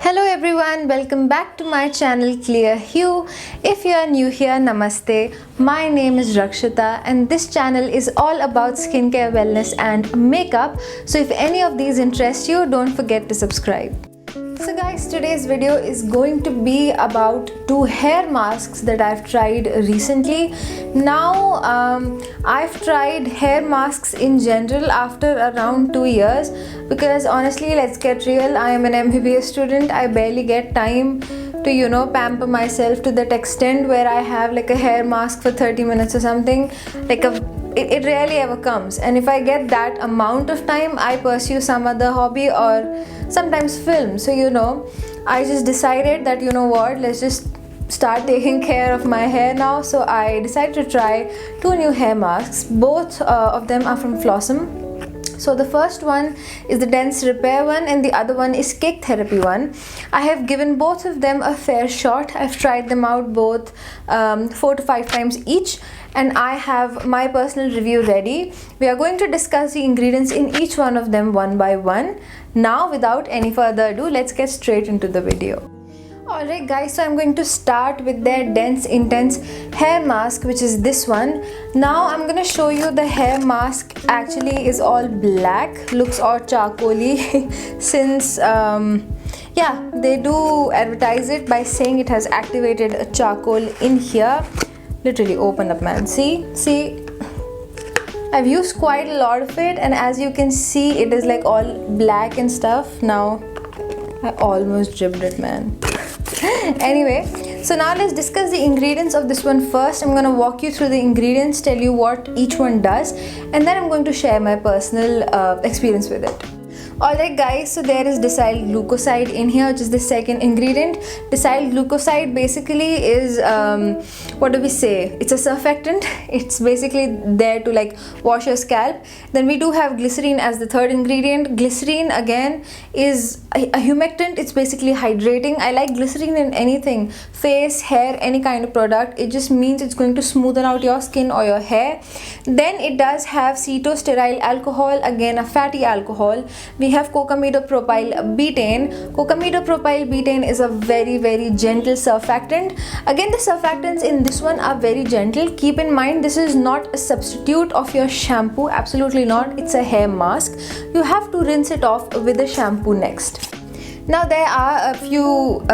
Hello everyone, welcome back to my channel ClearHue. If you are new here, namaste. My name is Rakshita and this channel is all about skincare, wellness and makeup. So if any of these interest you, don't forget to subscribe. So guys, today's video is going to be about two hair masks that I've tried recently. Now I've tried hair masks in general after around 2 years because honestly, let's get real, I am an MBBS student. I barely get time to pamper myself to that extent where I have like a hair mask for 30 minutes or something. It rarely ever comes, and if I get that amount of time, I pursue some other hobby or sometimes film. So I just decided that let's just start taking care of my hair now. So I decided to try two new hair masks. Both of them are from FLAWSOME. So the first one is the dense repair one and the other one is cake therapy one. I have given both of them a fair shot. I've tried them out both 4 to 5 times each, and I have my personal review ready. We are going to discuss the ingredients in each one of them one by one. Now without any further ado, let's get straight into the video. Alright guys, so I'm going to start with their dense intense hair mask, which is this one. Now I'm going to show you the hair mask actually is all black, looks all charcoaly since they do advertise it by saying it has activated a charcoal in here. Literally open up, man. See I've used quite a lot of it, and as you can see it is like all black and stuff. Now I almost dripped it, man. Anyway, so now let's discuss the ingredients of this one first. I'm going to walk you through the ingredients, tell you what each one does, and then I'm going to share my personal experience with it. Alright guys, so there is decyl glucoside in here, which is the second ingredient. Decyl glucoside basically is what do we say? It's a surfactant. It's basically there to like wash your scalp. Then we do have glycerine as the third ingredient. Glycerine again is a humectant. It's basically hydrating. I like glycerine in anything, face, hair, any kind of product. It just means it's going to smoothen out your skin or your hair. Then it does have cetostearyl alcohol, again a fatty alcohol. We have cocamidopropyl betaine. Cocamidopropyl betaine is a very gentle surfactant. Again, the surfactants in this one are very gentle. Keep in mind, this is not a substitute of your shampoo, absolutely not. It's a hair mask. You have to rinse it off with the shampoo next. Now there are a few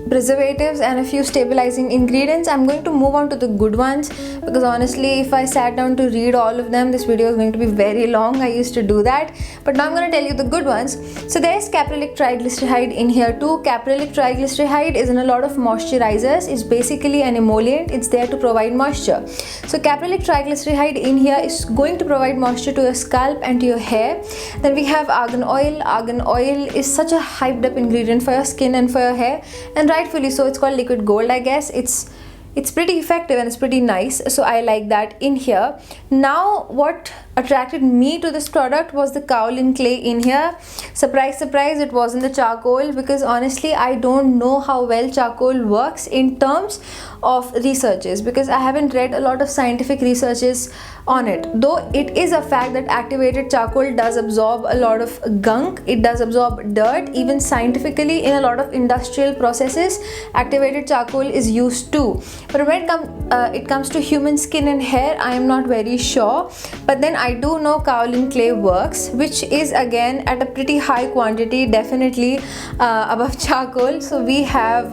preservatives and a few stabilizing ingredients. I'm going to move on to the good ones because honestly, if I sat down to read all of them, this video is going to be very long. I used to do that, but now I'm going to tell you the good ones. So there's caprylic triglyceride in here too. Caprylic triglyceride is in a lot of moisturizers. It's basically an emollient. It's there to provide moisture. So caprylic triglyceride in here is going to provide moisture to your scalp and to your hair. Then we have argan oil. Argan oil is such a hyped up ingredient for your skin and for your hair, and rightfully so. It's called liquid gold, I guess. It's pretty effective and it's pretty nice, so I like that in here. Now what attracted me to this product was the kaolin clay in here. Surprise, it wasn't the charcoal, because honestly I don't know how well charcoal works in terms of researches, because I haven't read a lot of scientific researches on it. Though it is a fact that activated charcoal does absorb a lot of gunk, it does absorb dirt. Even scientifically, in a lot of industrial processes, activated charcoal is used too. But when it comes to human skin and hair, I am not very sure. But then I do know kaolin clay works, which is again at a pretty high quantity, definitely above charcoal. So we have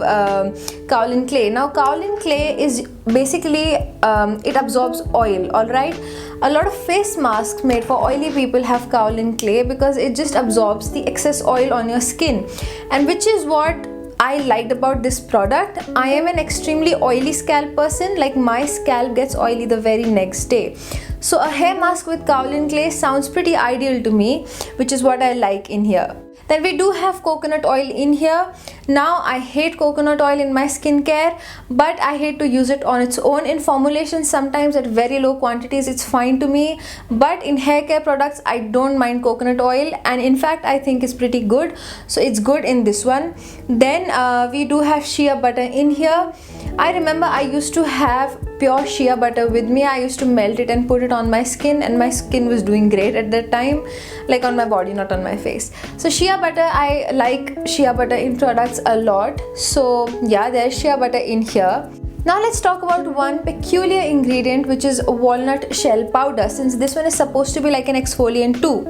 kaolin clay. Now kaolin clay is basically it absorbs oil. Alright, a lot of face masks made for oily people have kaolin clay because it just absorbs the excess oil on your skin, and which is what I liked about this product. I am an extremely oily scalp person. Like, my scalp gets oily the very next day. So a hair mask with kaolin clay sounds pretty ideal to me, which is what I like in here. Then we do have coconut oil in here. Now I hate coconut oil in my skincare, but I hate to use it on its own. In formulations, sometimes at very low quantities, it's fine to me. But in hair care products, I don't mind coconut oil, and in fact I think it's pretty good. So it's good in this one. Then we do have shea butter in here. I remember I used to have pure shea butter with me. I used to melt it and put it on my skin, and my skin was doing great at that time, like on my body, not on my face. So shea butter, I like shea butter in products a lot. So yeah, there's shea butter in here. Now let's talk about one peculiar ingredient, which is walnut shell powder, since this one is supposed to be like an exfoliant too.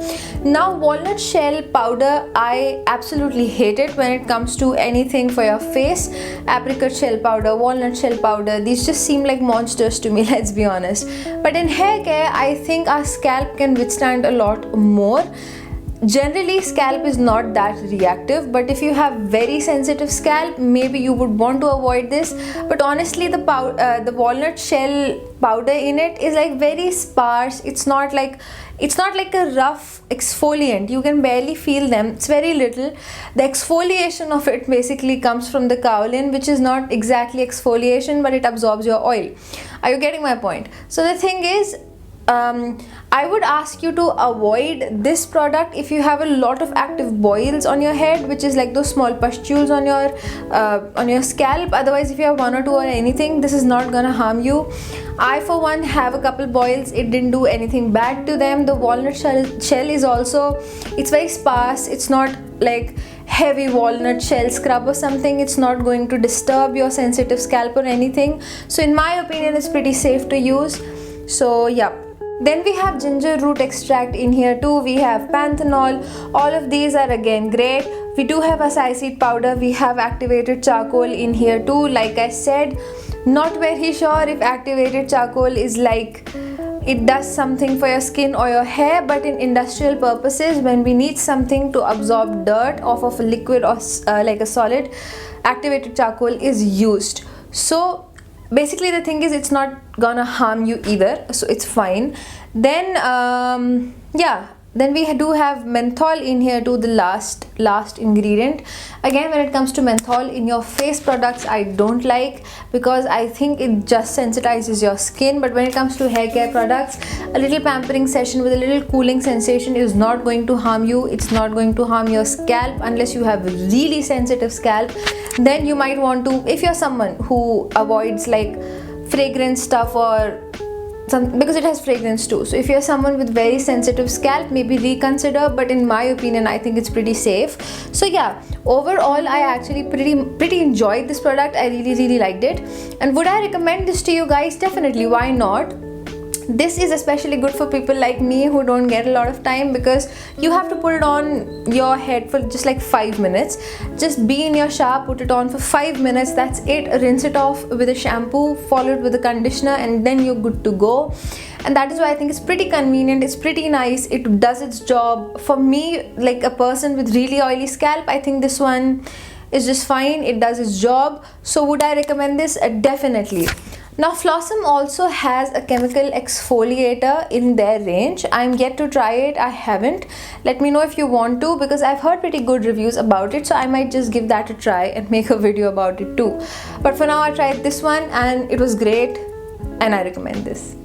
Now walnut shell powder, I absolutely hate it when it comes to anything for your face. Apricot shell powder, walnut shell powder, these just seem like monsters to me, let's be honest. But in hair care, I think our scalp can withstand a lot more. Generally, scalp is not that reactive, but if you have very sensitive scalp, maybe you would want to avoid this. But honestly, the walnut shell powder in it is like very sparse. It's not like a rough exfoliant. You can barely feel them. It's very little. The exfoliation of it basically comes from the kaolin, which is not exactly exfoliation, but it absorbs your oil. Are you getting my point? So the thing is, I would ask you to avoid this product if you have a lot of active boils on your head, which is like those small pustules on your scalp. Otherwise, if you have one or two or anything, this is not gonna harm you. I for one have a couple boils. It didn't do anything bad to them. The walnut shell is also, it's very sparse. It's not like heavy walnut shell scrub or something. It's not going to disturb your sensitive scalp or anything. So in my opinion, it's pretty safe to use. So yeah. Then we have ginger root extract in here too. We have panthenol. All of these are again great. We do have acai seed powder. We have activated charcoal in here too. Like I said, not very sure if activated charcoal is like it does something for your skin or your hair, but in industrial purposes, when we need something to absorb dirt off of a liquid or like a solid, activated charcoal is used. So basically the thing is, it's not gonna harm you either, so it's fine. Then yeah, then we do have menthol in here too, the last ingredient. Again, when it comes to menthol in your face products, I don't like, because I think it just sensitizes your skin. But when it comes to hair care products, a little pampering session with a little cooling sensation is not going to harm you. It's not going to harm your scalp unless you have really sensitive scalp. Then you might want to, if you're someone who avoids like fragrance stuff or because it has fragrance too. So if you're someone with very sensitive scalp, maybe reconsider, but in my opinion, I think it's pretty safe. So yeah, overall, I actually pretty enjoyed this product. I really liked it. And would I recommend this to you guys? Definitely, why not? This is especially good for people like me who don't get a lot of time, because you have to put it on your head for just like 5 minutes. Just be in your shower, put it on for 5 minutes, that's it. Rinse it off with a shampoo, follow it with a conditioner, and then you're good to go. And that is why I think it's pretty convenient. It's pretty nice. It does its job. For me, like a person with really oily scalp, I think this one is just fine. It does its job. So would I recommend this? Definitely. Now FLAWSOME also has a chemical exfoliator in their range. I'm yet to try it. I haven't. Let me know if you want to, because I've heard pretty good reviews about it, so I might just give that a try and make a video about it too. But for now, I tried this one and it was great, and I recommend this.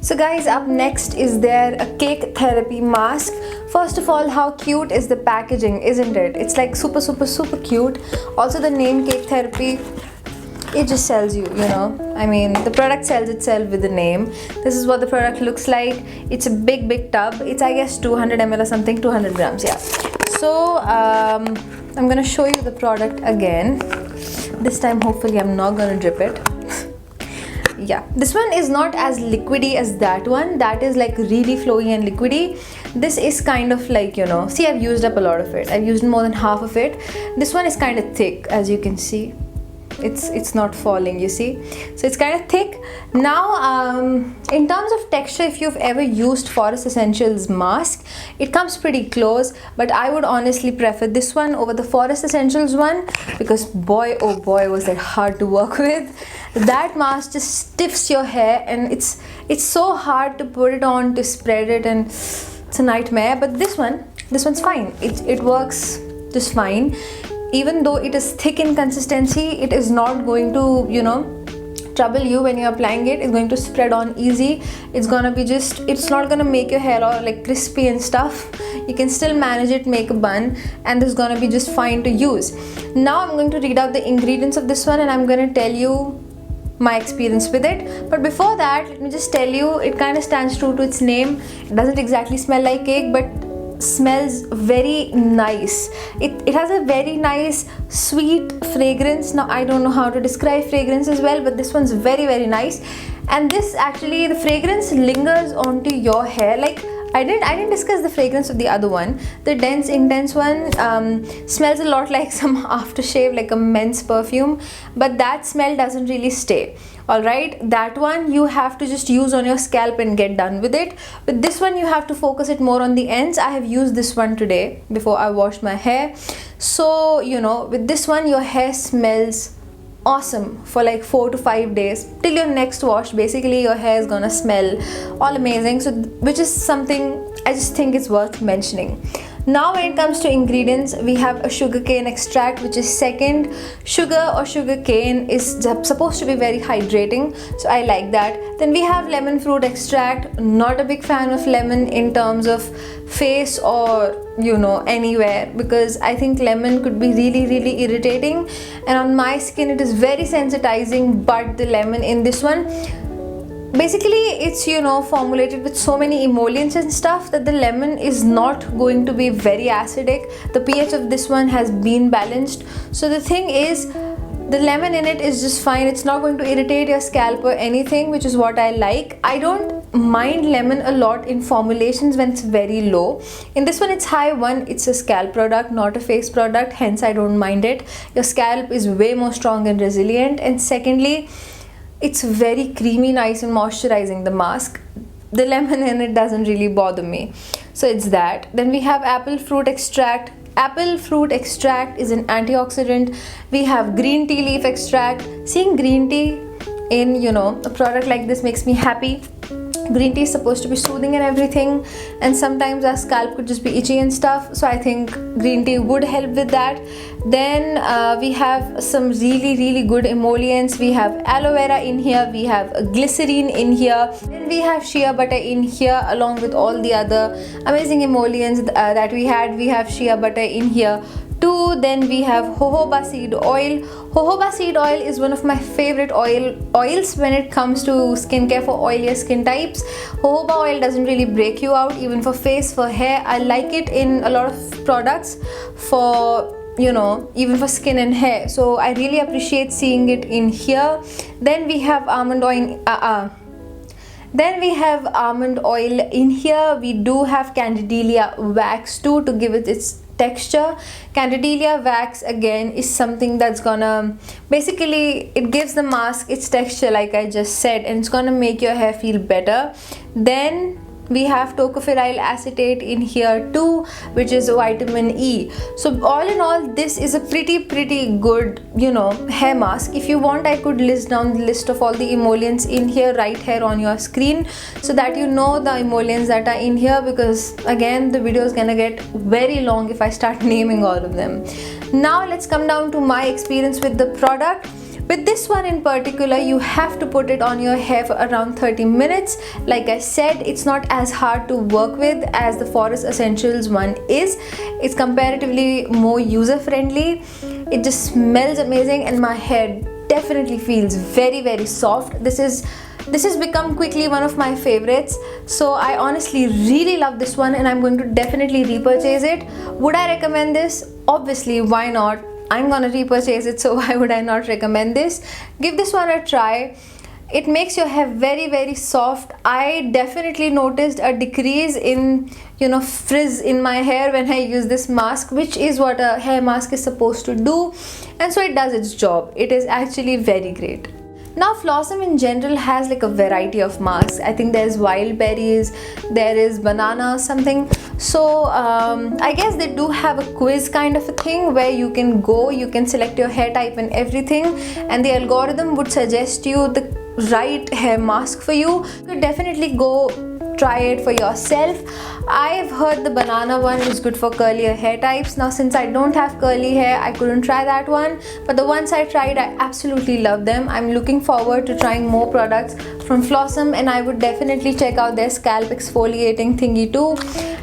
So guys, up next is there a cake therapy mask. First of all, how cute is the packaging, isn't it? It's like super cute. Also the name cake therapy, it just sells you, you know. I mean, the product sells itself with the name. This is what the product looks like. It's a big tub. It's, I guess, 200 ml or something, 200 grams, yeah. So I'm gonna show you the product again. This time hopefully I'm not gonna drip it. Yeah, this one is not as liquidy as that one. That is like really flowy and liquidy. This is kind of like, you know, see, I've used up a lot of it. I've used more than half of it. This one is kind of thick, as you can see. It's not falling, you see. So it's kind of thick. Now in terms of texture, if you've ever used Forest Essentials mask, it comes pretty close, but I would honestly prefer this one over the Forest Essentials one, because boy oh boy was that hard to work with. That mask just stiffs your hair, and it's so hard to put it on, to spread it, and it's a nightmare. But this one's fine. It works just fine. Even though it is thick in consistency, it is not going to, you know, trouble you when you're applying it. It's going to spread on easy. It's gonna be just, it's not gonna make your hair all like crispy and stuff. You can still manage it, make a bun, and this is gonna be just fine to use. Now I'm going to read out the ingredients of this one, and I'm gonna tell you my experience with it. But before that, let me just tell you, it kind of stands true to its name. It doesn't exactly smell like cake, but smells very nice. It has a very nice sweet fragrance. Now I don't know how to describe fragrance as well, but this one's very, very nice. And this actually, the fragrance lingers onto your hair. Like I didn't discuss the fragrance of the other one. The dense intense one smells a lot like some aftershave, like a men's perfume, but that smell doesn't really stay. Alright, that one you have to just use on your scalp and get done with it. With this one you have to focus it more on the ends. I have used this one today before I washed my hair. So you know, with this one your hair smells awesome for like 4 to 5 days till your next wash. Basically your hair is gonna smell all amazing, so which is something I just think it's worth mentioning. Now when it comes to ingredients, we have a sugarcane extract, which is second. Sugar or sugarcane is supposed to be very hydrating, so I like that. Then we have lemon fruit extract. Not a big fan of lemon in terms of face or you know anywhere, because I think lemon could be really, really irritating, and on my skin it is very sensitizing. But the lemon in this one, basically it's you know formulated with so many emollients and stuff that the lemon is not going to be very acidic. The pH of this one has been balanced, so the thing is the lemon in it is just fine. It's not going to irritate your scalp or anything, which is what I like. I don't mind lemon a lot in formulations when it's very low. In this one it's high. One, it's a scalp product, not a face product, hence I don't mind it. Your scalp is way more strong and resilient. And secondly, it's very creamy, nice and moisturizing, the mask. The lemon in it doesn't really bother me, so it's that. Then we have apple fruit extract. Apple fruit extract is an antioxidant. We have green tea leaf extract. Seeing green tea in you know a product like this makes me happy. Green tea is supposed to be soothing and everything, and sometimes our scalp could just be itchy and stuff, so I think green tea would help with that. Then we have some really, really good emollients. We have aloe vera in here, we have a glycerine in here, then we have shea butter in here along with all the other amazing emollients that we had. We have shea butter in here too. Then we have jojoba seed oil. Jojoba seed oil is one of my favorite oils when it comes to skincare for oilier skin types. Jojoba oil doesn't really break you out, even for face, for hair. I like it in a lot of products for you know even for skin and hair, so I really appreciate seeing it in here. Then we have almond oil. Then we have almond oil in here. We do have candidelia wax too to give it its texture. Candidelia wax again is something that's gonna basically, it gives the mask its texture like I just said, and it's gonna make your hair feel better. Then we have tocopherol acetate in here too, which is vitamin E. So all in all, this is a pretty good you know hair mask. If you want, I could list down the list of all the emollients in here right here on your screen, so that you know the emollients that are in here, because again the video is gonna get very long if I start naming all of them. Now let's come down to my experience with the product. With this one in particular, you have to put it on your hair for around 30 minutes. Like I said, it's not as hard to work with as the Forest Essentials one is. It's comparatively more user friendly. It just smells amazing, and my hair definitely feels very soft. This has become quickly one of my favorites, so I honestly really love this one, and I'm going to definitely repurchase it. Would I recommend this? Obviously, why not? I'm gonna repurchase it, so why would I not recommend this? Give this one a try. It makes your hair very soft. I definitely noticed a decrease in you know frizz in my hair when I use this mask, which is what a hair mask is supposed to do, and so it does its job. It is actually very great. Now FLAWSOME in general has like a variety of masks. I think there's wild berries, there is banana something. So I guess they do have a quiz kind of a thing where you can select your hair type and everything, and the algorithm would suggest you the right hair mask for you. You could definitely go try it for yourself. I've heard the banana one is good for curlier hair types. Now since I don't have curly hair, I couldn't try that one, but the ones I tried, I absolutely love them. I'm looking forward to trying more products from FLAWSOME, and I would definitely check out their scalp exfoliating thingy too.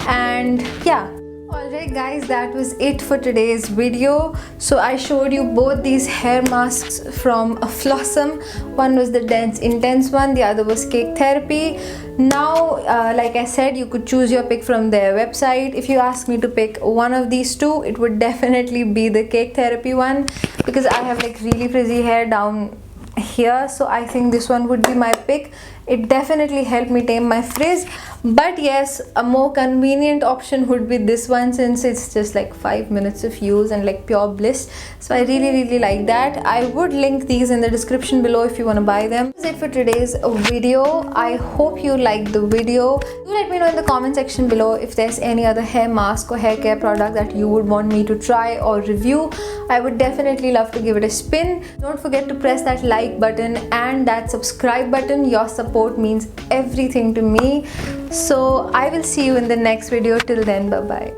And yeah, Alright guys, that was it for today's video. So I showed you both these hair masks from FLAWSOME. One was the dense intense one, the other was cake therapy. Now like I said, you could choose your pick from their website. If you ask me to pick one of these two, it would definitely be the cake therapy one, because I have like really frizzy hair down here, so I think this one would be my pick. It definitely helped me tame my frizz. But yes, a more convenient option would be this one, since it's just like 5 minutes of use and like pure bliss. So I really like that. I would link these in the description below if you want to buy them. That's it for today's video. I hope you liked the video. Do let me know in the comment section below if there's any other hair mask or hair care product that you would want me to try or review. I would definitely love to give it a spin. Don't forget to press that like button and that subscribe button. Your support means everything to me. So I will see you in the next video. Till then, bye bye.